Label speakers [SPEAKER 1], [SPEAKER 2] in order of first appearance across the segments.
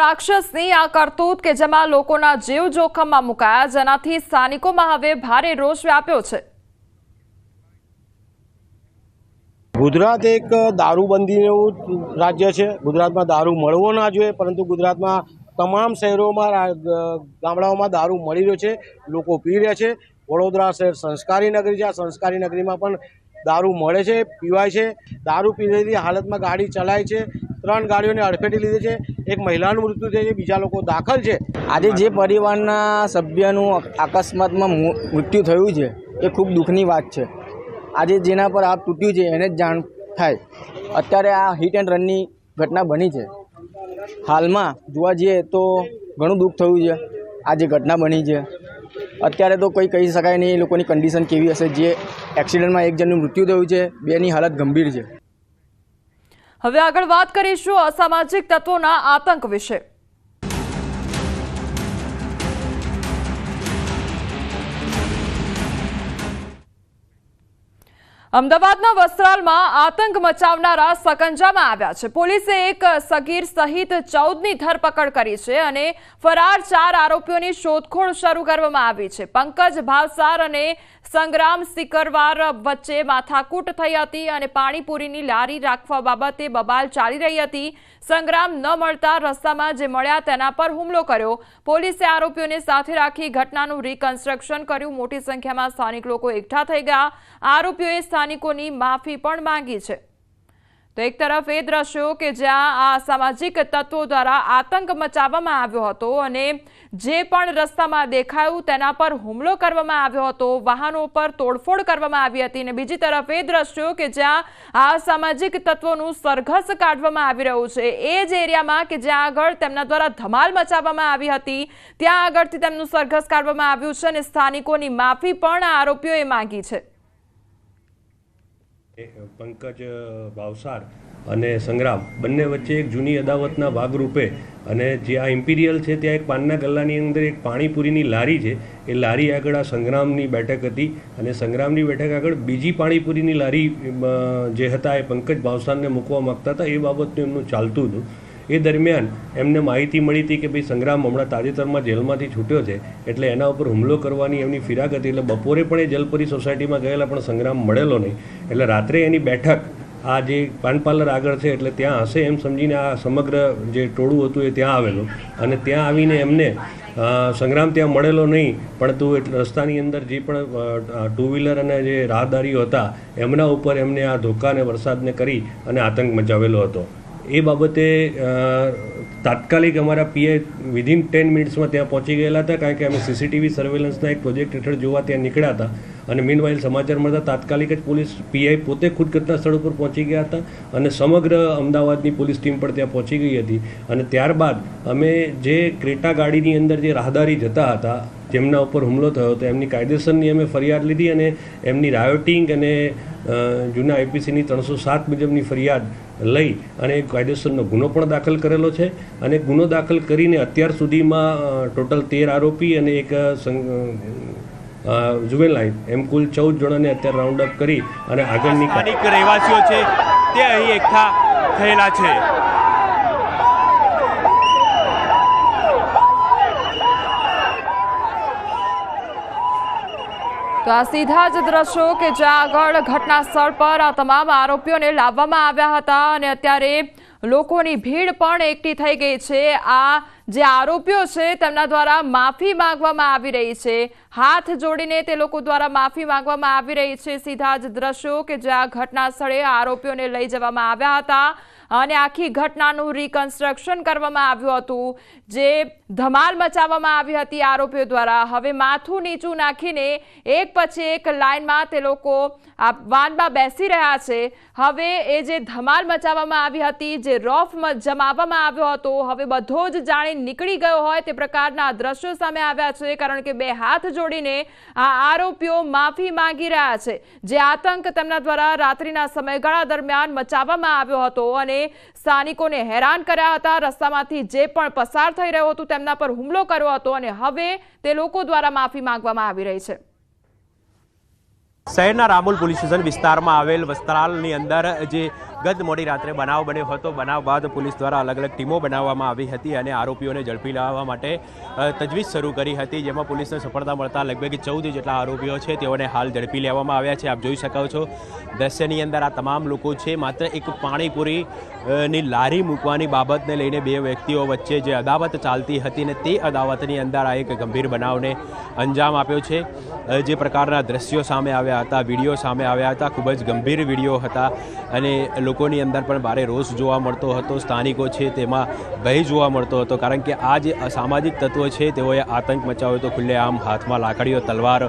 [SPEAKER 1] રાક્ષસની આ કરતૂત કે જેમાં લોકોના જીવ જોખમમાં મુકાયા, જેનાથી સ્થાનિકોમાં હવે ભારે રોષ વ્યાપ્યો છે।
[SPEAKER 2] ગુજરાત એક દારૂબંધીનું રાજ્ય છે। ગુજરાતમાં દારૂ મળવો ના જોઈએ, પરંતુ ગુજરાતમાં તમામ શહેરોમાં ગામડાઓમાં દારૂ મળી રહ્યો છે, લોકો પી રહ્યા છે। વડોદરા શહેર સંસ્કારી નગરી છે। આ સંસ્કારી નગરીમાં પણ દારૂ મળે છે, પીવાય છે। દારૂ પીધેલી હાલતમાં ગાડી ચલાય છે। 3 ગાડીઓને અડફેટે લીધી છે। એક મહિલાનું મૃત્યુ થયું છે, બીજા લોકો દાખલ છે।
[SPEAKER 3] આજે જે પરિવારના સભ્યનું અકસ્માતમાં મૃત્યુ થયું છે એ ખૂબ દુઃખની વાત છે। આજે જેના પર હાથ તૂટ્યું છે એને જ જાણ થાય। અત્યારે આ હિટ એન્ડ રનની ઘટના બની છે। હાલમાં જોવા જઈએ તો ઘણું દુઃખ થયું છે। આ જે ઘટના બની છે અત્યારે તો કંઈ કહી શકાય નહીં એ લોકોની કન્ડિશન કેવી હશે। જે એક્સિડન્ટમાં એક જણનું મૃત્યુ થયું છે, બેની હાલત ગંભીર છે।
[SPEAKER 1] હવે આગળ વાત કરીશું અસામાજિક તત્વોના આતંક વિશે। અમદાવાદના વસ્ત્રાલમાં આતંક મચાવનારા સકંજામાં આવ્યા છે। પોલીસે એક સગીર સહિત 14ની ધરપકડ કરી છે અને ફરાર 4 આરોપીઓની શોધખોળ શરૂ કરવામાં આવી છે। પંકજ ભાવસાર અને સંગ્રામ સિકરવાર વચ્ચે માથાકૂટ થઈ હતી અને પાણીપુરીની લારી રાખવા બાબતે બબાલ ચાલી રહી હતી। સંગ્રામ ન મળતા રસ્તામાં જે મળ્યા તેના પર હુમલો કર્યો। પોલીસે આરોપીઓને સાથે રાખી ઘટનાનું રિકન્સ્ટ્રક્શન કર્યું। મોટી સંખ્યામાં સ્થાનિક લોકો એકઠા થઈ ગયા। આરોપીઓએ સ્થાનિકોની માફી પણ માંગી છે। તો એક તરફ એ દ્રશ્યો કે જ્યાં આ સામાજિક તત્વો દ્વારા આતંક મચાવવામાં આવ્યો હતો અને જે પણ રસ્તામાં દેખાયું તેના પર હુમલો કરવામાં આવ્યો હતો, વાહનો પર તોડફોડ કરવામાં આવી હતી અને બીજી તરફ એ દ્રશ્યો કે જ્યાં આ સામાજિક તત્વોનું સરઘસ કાઢવામાં આવી રહ્યું છે। એ જ એરિયામાં કે જ્યાં આગળ તેમના દ્વારા ધમાલ મચાવવામાં આવી હતી ત્યાં આગળથી તેમનું સરઘસ કાઢવામાં આવ્યું છે અને સ્થાનિકોની માફી પણ આ આરોપીઓએ માંગી છે।
[SPEAKER 4] પંકજ ભાવસાર અને સંગ્રામ બંને વચ્ચે એક જૂની અદાવતના ભાગરૂપે અને જે આ ઇમ્પિરિયલ છે ત્યાં એક પાનના ગલ્લાની અંદર એક પાણીપુરીની લારી છે। એ લારી આગળ આ સંગ્રામની બેઠક હતી અને સંગ્રામની બેઠક આગળ બીજી પાણીપુરીની લારી જે હતા એ પંકજ ભાવસારને મૂકવા માગતા હતા, એ બાબતનું એમનું ચાલતું હતું। એ દરમિયાન એમને માહિતી મળી હતી કે ભાઈ સંગ્રામ હમણાં તાજેતરમાં જેલમાંથી છૂટ્યો છે એટલે એના ઉપર હુમલો કરવાની એમની ફિરાક હતી। એટલે બપોરે પણ એ જલપરી સોસાયટીમાં ગયેલા પણ સંગ્રામ મળેલો નહીં। એટલે રાત્રે એની બેઠક આ જે પાન પાર્લર આગળ છે એટલે ત્યાં હશે એમ સમજીને આ સમગ્ર જે ટોળું હતું એ ત્યાં આવેલું અને ત્યાં આવીને એમને સંગ્રામ ત્યાં મળેલો નહીં, પરંતુ રસ્તાની અંદર જે પણ 2 વ્હીલર અને જે રાહદારીઓ હતા એમના ઉપર એમને આ ધોકા અને વરસાદને કરી અને આતંક મચાવેલો હતો। એ બાબતે તાત્કાલિક અમારા પીઆઈ વિધિન 10 મિનિટ્સમાં ત્યાં પહોંચી ગયેલા હતા, કારણ કે અમે સીસીટીવી સર્વેલન્સના એક પ્રોજેક્ટ હેઠળ જોવા ત્યાં નીકળ્યા હતા અને મીનવાઇલ સમાચાર મળતા તાત્કાલિક જ પોલીસ પીઆઈ પોતે ખુદ ઘટના સ્થળ ઉપર પહોંચી ગયા હતા અને સમગ્ર અમદાવાદની પોલીસ ટીમ પણ ત્યાં પહોંચી ગઈ હતી। અને ત્યારબાદ અમે જે ક્રેટા ગાડીની અંદર જે રાહદારી જતા હતા જેમના ઉપર હુમલો થયો હતો એમની કાયદેસરની અમે ફરિયાદ લીધી અને એમની રાયોટિંગ અને જૂના આઈપીસીની 307 મુજબની ફરિયાદ લઈ અને કાયદેસરનો ગુનો પણ દાખલ કરેલો છે અને ગુનો દાખલ કરીને અત્યાર સુધીમાં ટોટલ 13 આરોપી અને એક જુવેનાઇલ એમ કુલ 14 જણાને અત્યારે રાઉન્ડ અપ કરી અને આગળની
[SPEAKER 5] સ્થાનિક રહેવાસીઓ છે તે અહીં એકઠા થયેલા છે।
[SPEAKER 1] તો આ સીધા જ દ્રશ્યો કે જ્યાં આગળ ઘટના સ્થળ પર આ તમામ આરોપીઓને લાવવામાં આવ્યા હતા અને અત્યારે લોકોની ભીડ પણ એકઠી થઈ ગઈ છે। આ જે આરોપીઓ છે તેમના દ્વારા માફી માંગવામાં આવી રહી છે, હાથ જોડીને તે લોકો દ્વારા માફી માંગવામાં આવી રહી છે। સીધા જ દ્રશ્યો કે જ્યાં ઘટના સ્થળે આરોપીઓને લઈ જવામાં આવ્યા હતા અને આખી ઘટનાનું રિકન્સ્ટ્રક્શન કરવામાં આવ્યું હતું, જે ધમાલ મચાવવામાં આવી હતી આરોપીઓ દ્વારા। હવે માથું નીચું નાખીને એક પછી એક લાઇનમાં તે લોકો આ વાનમાં બેસી રહ્યા છે। હવે એ જે ધમાલ મચાવવામાં આવી હતી, જે રોફ જમાવવામાં આવ્યો હતો, હવે બધો જ જાણે નીકળી ગયો હોય તે પ્રકારના દ્રશ્યો સામે આવ્યા છે, કારણ કે 2 હાથ જોડીને આ આરોપીઓ માફી માંગી રહ્યા છે। જે આતંક તેમના દ્વારા રાત્રિના સમયગાળા દરમિયાન મચાવવામાં આવ્યો હતો અને સ્થાનિકોને હેરાન કર્યા હતા, રસ્તામાંથી જે પણ પસાર થઈ રહ્યો હતો તેમના પર હુમલો કર્યો હતો અને હવે તે લોકો દ્વારા માફી માંગવામાં આવી રહી છે।
[SPEAKER 5] શહેરના રામોલ પોલીસ સ્ટેશન વિસ્તારમાં આવેલ વસ્ત્રાલની અંદર જે ગત મોડી રાત્રે બનાવ બન્યો હતો. બનાવ બાદ પોલીસ દ્વારા અલગ અલગ ટીમો બનાવવામાં આવી હતી અને આરોપીઓને ઝડપી લાવવા માટે તજવીજ શરૂ કરી હતી, જેમાં પોલીસને સફળતા મળતા લગભગ 14 જેટલા આરોપીઓ છે તેઓને હાલ ઝડપી લેવામાં આવ્યા છે. આપ જોઈ શકો છો દ્રશ્યની અંદર આ તમામ લોકો છે. માત્ર એક પાણીપુરીની લારી મૂકવાની બાબતને લઈને બે વ્યક્તિઓ વચ્ચે જે અદાવત ચાલતી હતી ને તે અદાવતની અંદર આ એક ગંભીર બનાવને અંજામ આપ્યો છે. જે પ્રકારના દ્રશ્યો સામે આવ્યા હતા, વિડીયો સામે આવ્યા હતા, ખૂબ જ ગંભીર વિડીયો હતા અને લોકોની અંદર પણ ભારે રોષ જોવા મળતો હતો. સ્થાનિકો છે તેમાં ભય જોવા મળતો હતો, કારણ કે આ જે અસામાજિક તત્વો છે તેઓએ આતંક મચાવ્યો હતો. ખુલ્લેઆમ હાથમાં લાકડીઓ, તલવાર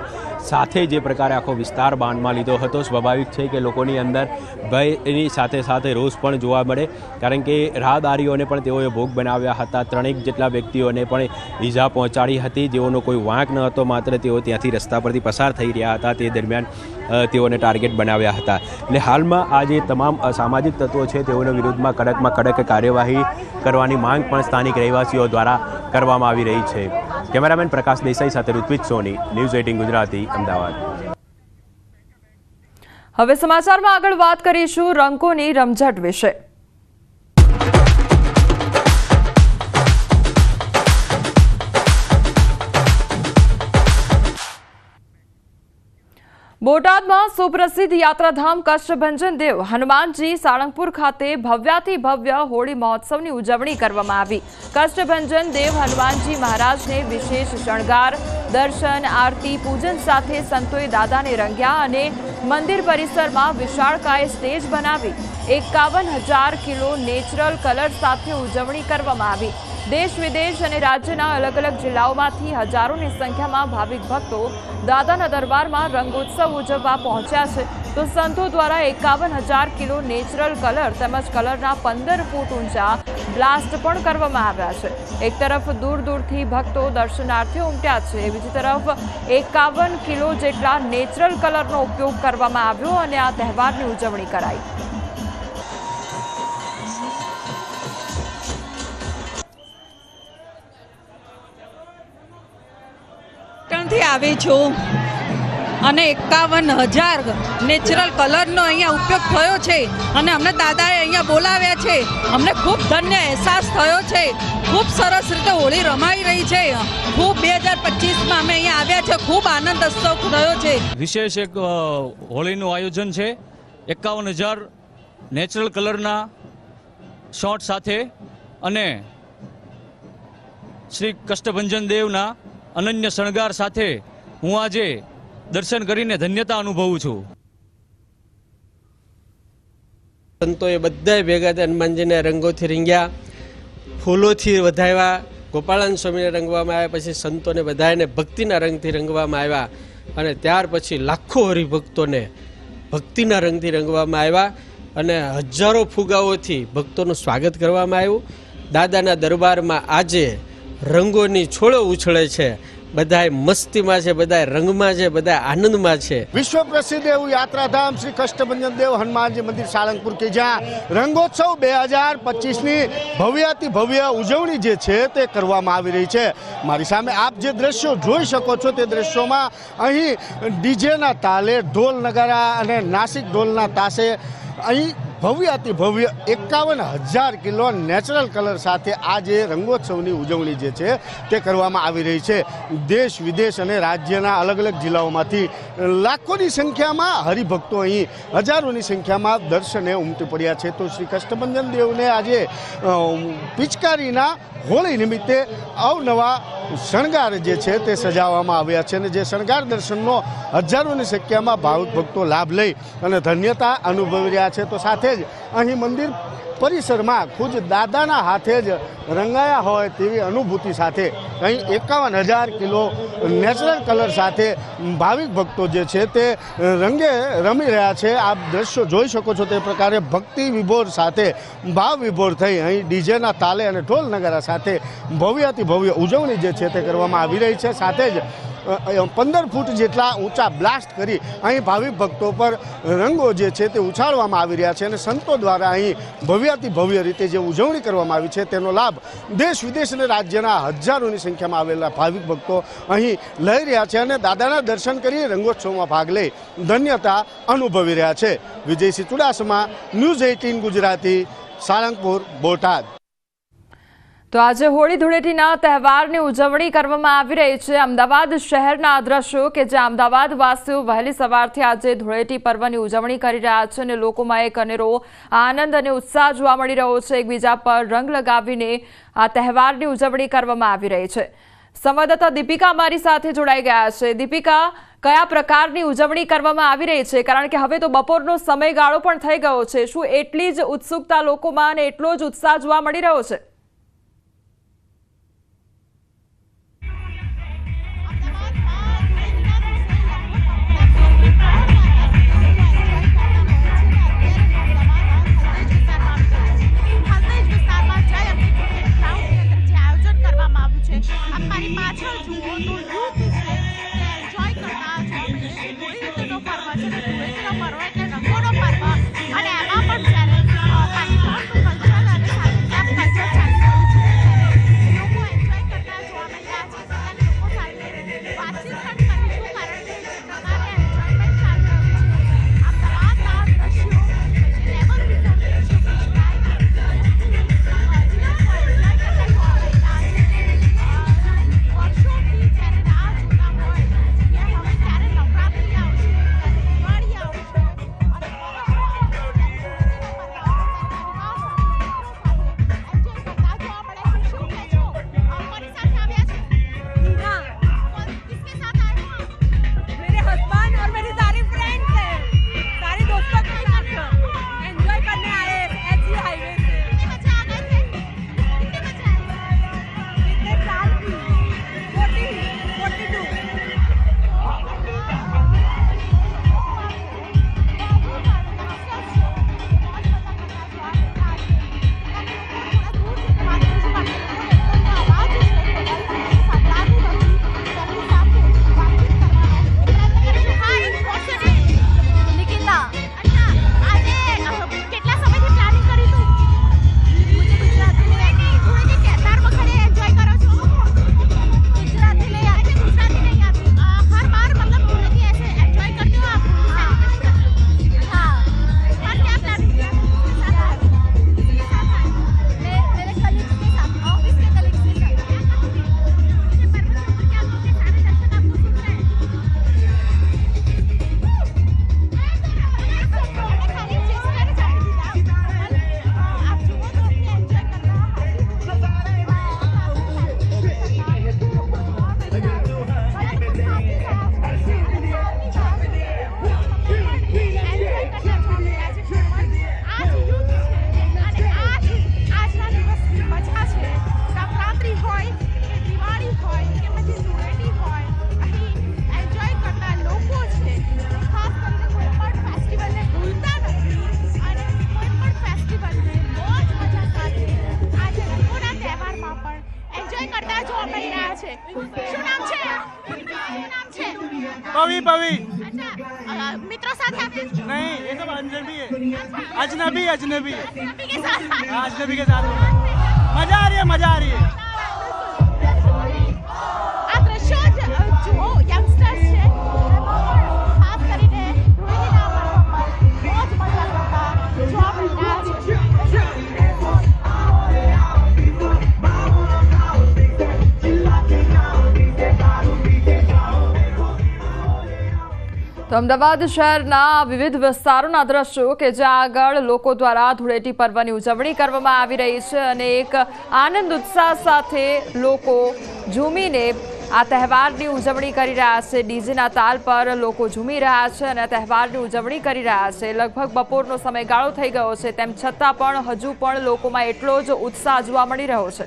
[SPEAKER 5] સાથે જે પ્રકારે આખો વિસ્તાર બાંધમાં લીધો હતો. સ્વાભાવિક છે કે લોકોની અંદર ભયની સાથે સાથે રોષ પણ જોવા મળે, કારણ કે રાહદારીઓને પણ તેઓએ ભોગ બનાવ્યા હતા. 3 જેટલા વ્યક્તિઓને પણ ઈજા પહોંચાડી હતી, જેઓનો કોઈ વાંક ન હતો, માત્ર તેઓ ત્યાંથી રસ્તા પરથી પસાર થઈ રહ્યા હતા તે દરમિયાન તેઓને ટાર્ગેટ બનાવ્યા હતા. એટલે હાલમાં આ જે તમામ અસામાજિક તત્વો છે તેઓના વિરુદ્ધમાં કડકમાં કડક કાર્યવાહી કરવાની માંગ પણ સ્થાનિક રહેવાસીઓ દ્વારા કરવામાં આવી રહી છે. કેમેરામેન પ્રકાશ દેસાઈ સાથે ઋત્વિજ સોની, ન્યૂઝ 18 ગુજરાતી, અમદાવાદ.
[SPEAKER 1] હવે સમાચારમાં આગળ વાત કરીશું રંગોની રમઝટ વિશે. બોટાદમાં સુપ્રસિદ્ધ યાત્રાધામ કષ્ટભંજન દેવ હનુમાનજી સાળંગપુર ખાતે ભવ્યાતિ ભવ્ય હોળી મહોત્સવની ઉજવણી કરવામાં આવી. કષ્ટભંજન દેવ હનુમાનજી મહારાજને વિશેષ શણગાર, દર્શન, આરતી, પૂજન સાથે સંતોએ દાદાને રંગ્યા અને મંદિર પરિસરમાં વિશાળકાય સ્ટેજ બનાવી 51,000 કિલો નેચરલ કલર સાથે ઉજવણી કરવામાં આવી. દેશ વિદેશ અને રાજ્યના અલગ અલગ જિલ્લાઓમાંથી હજારોની સંખ્યામાં ભાવિક ભક્તો દાદાના દરબારમાં રંગોત્સવ ઉજવવા પહોંચ્યા છે. તો સંતો દ્વારા 51,000 કિલો નેચરલ કલર તેમજ કલરના 15 ફૂટ ઊંચા બ્લાસ્ટ પણ કરવામાં આવ્યા છે. એક તરફ દૂર દૂરથી ભક્તો દર્શનાર્થીઓ ઉમટ્યા છે, બીજી તરફ 51 કિલો જેટલા નેચરલ કલરનો ઉપયોગ કરવામાં આવ્યો અને આ તહેવારની ઉજવણી કરાઈ.
[SPEAKER 6] થી આવી છું અને 51,000 નેચરલ કલરનો અહીંયા ઉપયોગ થયો છે અને અમને દાદાએ અહીંયા બોલાવ્યા છે. અમને ખૂબ ધન્ય અહેસાસ થયો છે. ખૂબ સરસ રીતે હોળી રમાઈ રહી છે. ખૂબ 2025માં અમે અહીંયા આવ્યા છે. ખૂબ આનંદ ઉત્સવ થયો છે.
[SPEAKER 7] વિશેષ એક હોળીનું આયોજન છે. 51,000 નેચરલ કલરના શોટ સાથે અને શ્રી કષ્ટભંજન દેવના અનન્ય શણગાર સાથે હું આજે દર્શન કરીને ધન્યતા અનુભવું છું.
[SPEAKER 8] સંતોએ બધાએ ભેગા થઈને હનુમાનજીને રંગોથી રંગ્યા, ફૂલોથી વધાવ્યા, ગોપાળન સ્વામીને રંગવામાં આવ્યા, પછી સંતોને બધાને ભક્તિના રંગથી રંગવામાં આવ્યા અને ત્યાર પછી લાખો હરિભક્તોને ભક્તિના રંગથી રંગવામાં આવ્યા અને હજારો ફુગાઓથી ભક્તોનું સ્વાગત કરવામાં આવ્યું. દાદાના દરબારમાં આજે રંગોની છોડો ઉછળે છે. બધાય મસ્તીમાં છે, બધાય રંગમાં છે, બધાય આનંદમાં છે.
[SPEAKER 9] વિશ્વ પ્રસિદ્ધ એવું યાત્રાધામ શ્રી કષ્ટભંજન દેવ હનુમાનજી મંદિર સાળંગપુર કે જ્યાં રંગોત્સવ 2025ની ભવ્યાતિ ભવ્ય ઉજવણી જે છે તે કરવામાં આવી રહી છે. મારી સામે આપ જે દ્રશ્યો જોઈ શકો છો તે દ્રશ્યોમાં અહીં ડીજેના તાલે, ઢોલ નગારા અને નાસિક ઢોલના તાસે અહીં ભવ્યાતિ ભવ્ય 51,000 કિલો નેચરલ કલર સાથે આ જે રંગોત્સવની ઉજવણી જે છે તે કરવામાં આવી રહી છે. દેશ વિદેશ અને રાજ્યના અલગ અલગ જિલ્લાઓમાંથી લાખોની સંખ્યામાં હરિભક્તો અહીં હજારોની સંખ્યામાં દર્શને ઉમટી પડ્યા છે. તો શ્રી કષ્ટભંજન દેવને આજે પિચકારીના હોળી નિમિત્તે અવનવા શણગાર જે છે તે સજાવવામાં આવ્યા છે અને જે શણગાર દર્શનનો હજારોની સંખ્યામાં ભાવિક ભક્તો લાભ લઈ અને ધન્યતા અનુભવી રહ્યા છે. તો સાથે જ અહીં મંદિર પરિસરમાં ખુદ દાદાના હાથે જ રંગાયા હોય તેવી અનુભૂતિ સાથે અહીં 51,000 કિલો નેચરલ કલર સાથે ભાવિક ભક્તો જે છે તે રંગે રમી રહ્યા છે. આપ દ્રશ્યો જોઈ શકો છો તે પ્રકારે ભક્તિ વિભોર સાથે ભાવ વિભોર થઈ અહીં ડીજેના તાલે અને ઢોલ નગારા સાથે ભવ્યાતિ ભવ્ય ઉજવણી જે છે તે કરવામાં આવી રહી છે. સાથે જ 15 ફૂટ જેટલા ઊંચા બ્લાસ્ટ કરી અહીં ભાવિક ભક્તો પર રંગો જે છે તે ઉછાળવામાં આવી રહ્યા છે અને સંતો દ્વારા અહીં ભવ્યાતિ ભવ્ય રીતે જે ઉજવણી કરવામાં આવી છે તેનો લાભ દેશ વિદેશ અને રાજ્યના હજારોની સંખ્યામાં આવેલા ભાવિક ભક્તો અહીં લઈ રહ્યા છે અને દાદાના દર્શન કરી રંગોત્સવમાં ભાગ લઈ ધન્યતા અનુભવી રહ્યા છે. વિજયસિંહ ચુડાસમા, ન્યૂઝ 18 ગુજરાતી, સાળંગપુર, બોટાદ.
[SPEAKER 1] તો આજે હોળી ધૂળેટીના તહેવારની ઉજવણી કરવામાં આવી રહી છે. અમદાવાદ શહેરના આ દ્રશ્યો કે જ્યાં અમદાવાદ વાસીઓ વહેલી સવારથી આજે ધૂળેટી પર્વની ઉજવણી કરી રહ્યા છે અને લોકોમાં એક અનેરો આનંદ અને ઉત્સાહ જોવા મળી રહ્યો છે. એકબીજા પર રંગ લગાવીને આ તહેવારની ઉજવણી કરવામાં આવી રહી છે. સંવાદદાતા દીપિકા અમારી સાથે જોડાઈ ગયા છે. દીપિકા, કયા પ્રકારની ઉજવણી કરવામાં આવી રહી છે? કારણ કે હવે તો બપોરનો સમયગાળો પણ થઈ ગયો છે. શું એટલી જ ઉત્સુકતા લોકોમાં અને એટલો જ ઉત્સાહ જોવા મળી રહ્યો છે?
[SPEAKER 10] મિત્રો સાથે નહીં, એ તો અજનબી है, अजनबी अजनबी के साथ, अजनबी के साथ मजा आ रही है, मजा आ रही है. આ દ્રશ્યો જુઓ, યંગસ્ટર્સ છે ખાસ કરીને ધૂળેટીના પર્વ પર બહુ જ મજા કરતા જોવા મળી રહ્યા છે.
[SPEAKER 1] તો અમદાવાદ શહેરના વિવિધ વિસ્તારોના દ્રશ્યો કે જ્યાં આગળ લોકો દ્વારા ધૂળેટી પર્વની ઉજવણી કરવામાં આવી રહી છે અને એક આનંદ ઉત્સાહ સાથે લોકો ઝૂમીને આ તહેવારની ઉજવણી કરી રહ્યા છે. ડીજેના તાલ પર લોકો ઝૂમી રહ્યા છે અને આ તહેવારની ઉજવણી કરી રહ્યા છે. લગભગ બપોરનો સમયગાળો થઈ ગયો છે, તેમ છતાં પણ હજુ પણ લોકોમાં એટલો જ ઉત્સાહ જોવા મળી રહ્યો છે.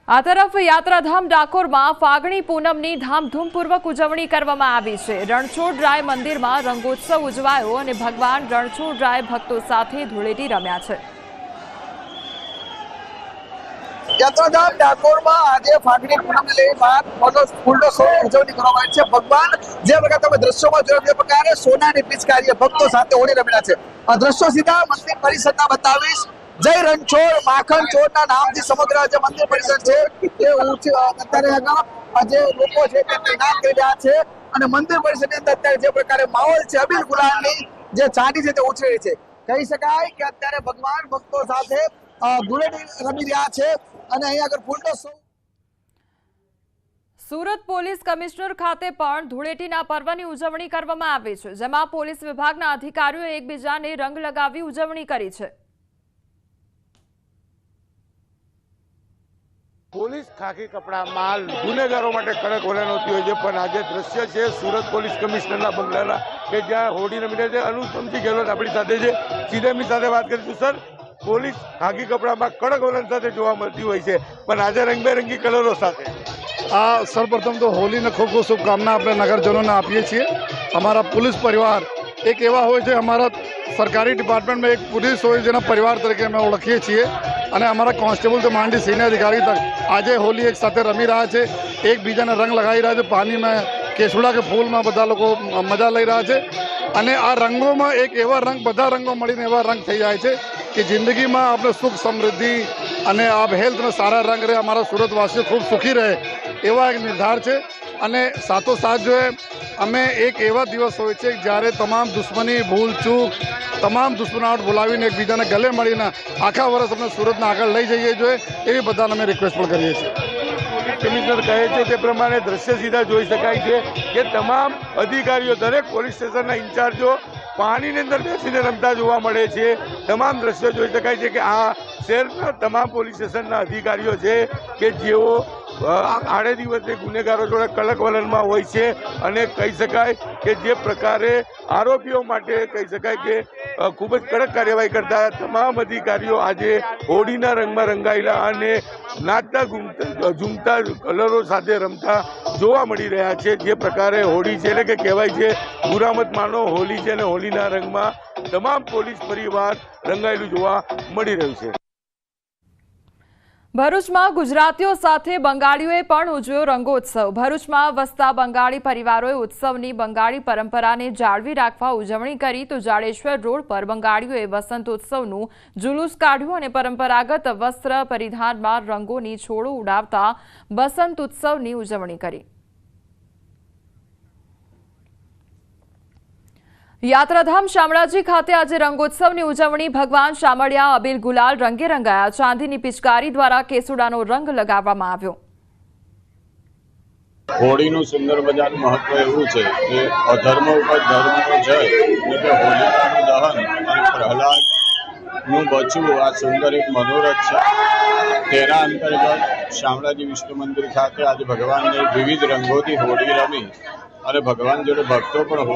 [SPEAKER 1] આ તરફ યાત્રાધામ ડાકોરમાં ફાગણી પૂનમની ધામધૂમપૂર્વક ઉજવણી કરવામાં આવી છે. રણછોડરાય મંદિરમાં રંગોત્સવ ઉજવાયો અને ભગવાન રણછોડરાય ભક્તો સાથે ધૂળેટી રમ્યા છે.
[SPEAKER 11] યાત્રાધામ ડાકોરમાં આજે ફાગણી પૂનમને લઈને ફૂલનો શો ઉજવણી કરવામાં આવી છે. ભગવાન જે પ્રકાર તમે દ્રશ્યોમાં જોયા તે પ્રકારે સોનાની પિચકારીએ ભક્તો સાથે ઓળી રમેલા છે. આ દ્રશ્યો સીધા મંદિર પરિસરના બતાવીશ. જય રણછોડ માખણ ચોરના નામથી સમગ્ર જે મંદિર પરિસર છે એ અત્યારે જે લોકો છે તે તૈનાત કરી રહ્યા છે અને મંદિર પરિસરની અંદર અત્યારે જે પ્રકારે માહોલ છે અબીલ ગુલાલની જે ચાંદી છે તે ઉછળી રહી છે. કહી શકાય કે અત્યારે ભગવાન ભક્તો સાથે ધૂળેટી રમી રહ્યા છે અને અહીંયા આગળ ફૂલનો શો.
[SPEAKER 1] સુરત પોલીસ કમિશનર ખાતે પણ ધૂળેટીના પર્વની ઉજવણી કરવામાં આવી છે, જેમાં પોલીસ વિભાગના અધિકારીઓએ એકબીજાને રંગ લગાવી ઉજવણી કરી છે.
[SPEAKER 12] પોલીસ ખાકી કપડામાં ગુનેગારો માટે કડક વલણ હોતી હોય છે, પણ આજે દ્રશ્ય છે સુરત પોલીસ કમિશનરના બંગલાના કે જ્યાં હોડી રમી રહ્યા છે. અનુપમસિંહ ગેહલોત આપણી સાથે છે, સીધે એમની સાથે વાત કરીશું. સર, પોલીસ ખાકી કપડામાં કડક વલણ સાથે જોવા મળતી હોય છે, પણ આજે રંગબેરંગી કલરો સાથે.
[SPEAKER 13] સર્વપ્રથમ તો હોલીને ખૂબ ખૂબ શુભકામના આપણે નગરજનોને આપીએ છીએ. અમારા પોલીસ પરિવાર એક એવા હોય છે, અમારા સરકારી ડિપાર્ટમેન્ટમાં એક પોલીસ હોય જેના પરિવાર તરીકે અમે ઓળખીએ છીએ અને અમારા કોન્સ્ટેબલથી માંડી સિનિયર અધિકારી તક આજે હોલી એક સાથે રમી રહ્યા છે, એકબીજાને રંગ લગાવી રહ્યા છે. પાણીમાં કેસુડા કે ફૂલમાં બધા લોકો મજા લઈ રહ્યા છે અને આ રંગોમાં એક એવા રંગ, બધા રંગો મળીને એવા રંગ થઈ જાય છે કે જિંદગીમાં આપણે સુખ સમૃદ્ધિ અને આપ હેલ્થને સારા રંગ રહે, અમારા સુરતવાસીઓ ખૂબ સુખી રહે એવા એક નિર્ધાર છે. અને સાથોસાથ જો અમે એક એવા દિવસ હોય છે જ્યારે તમામ દુશ્મની, ભૂલ ચૂક, તમામ દુશ્મનાવટ બોલાવીને એકબીજાને ગલે મળીને આખા વર્ષ અમે સુરતને આગળ લઈ જઈએ જોઈએ એવી બધાને અમે રિક્વેસ્ટ પણ કરીએ છીએ.
[SPEAKER 12] કમિશનર કહે છે તે પ્રમાણે દ્રશ્ય સીધા જોઈ શકાય છે કે તમામ અધિકારીઓ, દરેક પોલીસ સ્ટેશનના ઇન્ચાર્જો પાણીની અંદર બેસીને રમતા જોવા મળે છે. તમામ દ્રશ્યો જોઈ શકાય છે કે આ શહેરના તમામ પોલીસ સ્ટેશનના અધિકારીઓ છે કે જેઓ આડે દિવસે ગુનેગારો જોડે કડક વલણમાં હોય છે અને કહી શકાય કે જે પ્રકારે આરોપીઓ માટે કહી શકાય કે ખૂબ જ કડક કાર્યવાહી કરતા તમામ અધિકારીઓ આજે હોળીના રંગમાં રંગાયેલા અને નાચતા ઝૂમતા કલરો સાથે રમતા જોવા મળી રહ્યા છે. જે પ્રકારે હોળી છે એટલે કે કહેવાય છે ગુરામત માનો હોલી છે અને હોલીના રંગમાં તમામ પોલીસ પરિવાર રંગાયેલું જોવા મળી રહ્યું છે.
[SPEAKER 1] ભરૂચમાં ગુજરાતીઓ સાથે બંગાળીઓએ પણ ઉજવ્યો રંગોત્સવ. ભરૂચમાં વસતા બંગાળી પરિવારોએ ઉત્સવની બંગાળી પરંપરાને જાળવી રાખવા ઉજવણી કરી, તો જાડેશ્વર રોડ પર બંગાળીઓએ વસંત ઉત્સવનું જુલુસ કાઢ્યું અને પરંપરાગત વસ્ત્ર પરિધાનમાં રંગોની છોડો ઉડાવતા વસંત ઉત્સવની ઉજવણી કરી. યાત્રાધામ શામળાજી ખાતે આજે રંગોત્સવની ઉજવણી. ભગવાન શામળિયા અબીલ ગુલાલ રંગે રંગાયા. ચાંદીની પિચકારી દ્વારા કેસુડાનો રંગ લગાવવામાં આવ્યો.
[SPEAKER 14] હોળીનું સુંદર મજાનું મહત્વ એવું છે કે અધર્મ ઉપર ધર્મનો જય એટલે કે હોલિકાનું દહન અને પ્રહલાદનું બચવું આ સુંદર એક મનોરથ છે. તેના અંતર્ગત શામળાજી વિષ્ણુ મંદિર ખાતે આજે ભગવાનને વિવિધ રંગોથી હોળી રમી અને ભગવાન જોડે ભક્તો પણ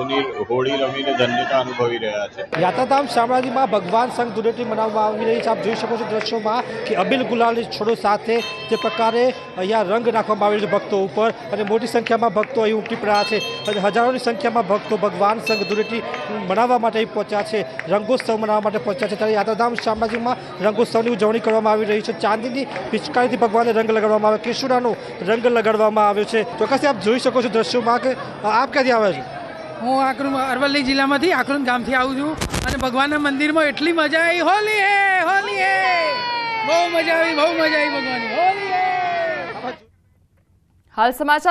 [SPEAKER 14] હોળી રમીને ધન્યતા અનુભવી રહ્યા છે.
[SPEAKER 15] યાત્રાધામ શામળાજીમાં ભગવાન સંગ ધૂળેટી મનાવવામાં આવી રહી છે. આપ જોઈ શકો છો દ્રશ્યોમાં કે અબીલ ગુલાલની છોડો સાથે જે પ્રકારે અહીંયા રંગ નાખવામાં આવી રહ્યો છે ભક્તો ઉપર અને મોટી સંખ્યામાં ભક્તો અહીં ઉમટી પડ્યા છે અને હજારોની સંખ્યામાં ભક્તો ભગવાન સંગ ધૂળેટી મનાવવા માટે અહીં પહોંચ્યા છે, રંગોત્સવ મનાવવા માટે પહોંચ્યા છે. ત્યારે યાત્રાધામ શામળાજીમાં રંગોત્સવની ઉજવણી કરવામાં આવી રહી છે. ચાંદીની પિચકારીથી ભગવાનને રંગ લગાડવામાં આવ્યો, કેસુડાનો રંગ લગાડવામાં આવ્યો છે. ચોક્કસથી આપ જોઈ શકો છો દ્રશ્યોમાં કે આપ ક્યાંથી આવે છો?
[SPEAKER 16] હું આકરું અરવલ્લી જિલ્લામાંથી આકરું ગામથી આવું છું અને ભગવાનના મંદિરમાં એટલી મજા આવી. હોલી હે, હોલી હે, બહુ મજા આવી, બહુ મજા આવી ભગવાનની હોલી હે.
[SPEAKER 1] હાલ સમાચાર